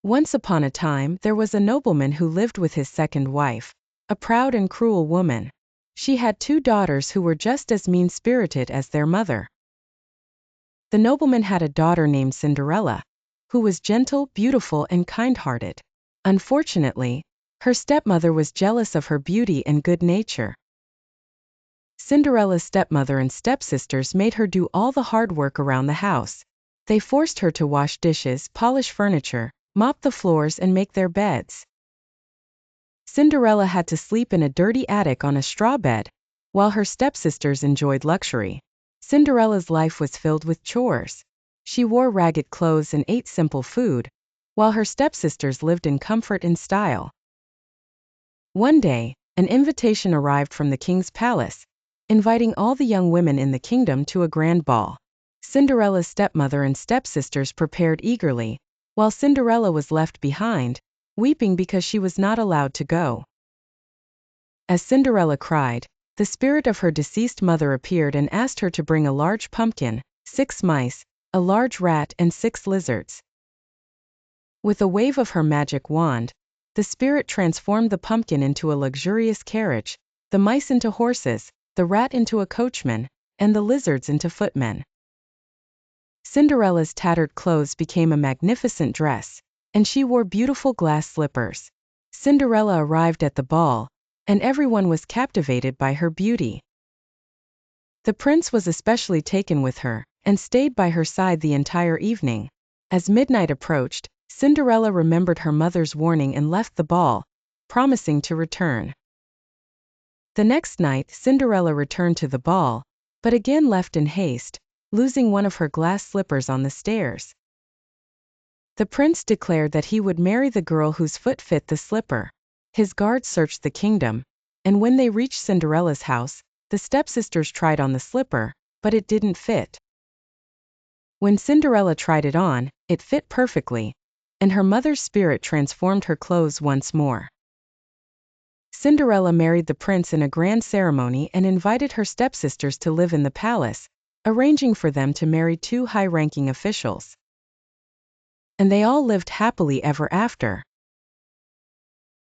Once upon a time, there was a nobleman who lived with his second wife, a proud and cruel woman. She had 2 daughters who were just as mean-spirited as their mother. The nobleman had a daughter named Cinderella, who was gentle, beautiful, and kind-hearted. Unfortunately, her stepmother was jealous of her beauty and good nature. Cinderella's stepmother and stepsisters made her do all the hard work around the house. They forced her to wash dishes, polish furniture, mop the floors, and make their beds. Cinderella had to sleep in a dirty attic on a straw bed, while her stepsisters enjoyed luxury. Cinderella's life was filled with chores. She wore ragged clothes and ate simple food, while her stepsisters lived in comfort and style. One day, an invitation arrived from the king's palace, inviting all the young women in the kingdom to a grand ball. Cinderella's stepmother and stepsisters prepared eagerly, while Cinderella was left behind, weeping because she was not allowed to go. As Cinderella cried, the spirit of her deceased mother appeared and asked her to bring a large pumpkin, 6 mice, a large rat, and 6 lizards. With a wave of her magic wand, the spirit transformed the pumpkin into a luxurious carriage, the mice into horses, the rat into a coachman, and the lizards into footmen. Cinderella's tattered clothes became a magnificent dress, and she wore beautiful glass slippers. Cinderella arrived at the ball, and everyone was captivated by her beauty. The prince was especially taken with her, and stayed by her side the entire evening. As midnight approached, Cinderella remembered her mother's warning and left the ball, promising to return. The next night, Cinderella returned to the ball, but again left in haste, losing one of her glass slippers on the stairs. The prince declared that he would marry the girl whose foot fit the slipper. His guards searched the kingdom, and when they reached Cinderella's house, the stepsisters tried on the slipper, but it didn't fit. When Cinderella tried it on, it fit perfectly, and her mother's spirit transformed her clothes once more. Cinderella married the prince in a grand ceremony and invited her stepsisters to live in the palace, arranging for them to marry 2 high-ranking officials. And they all lived happily ever after.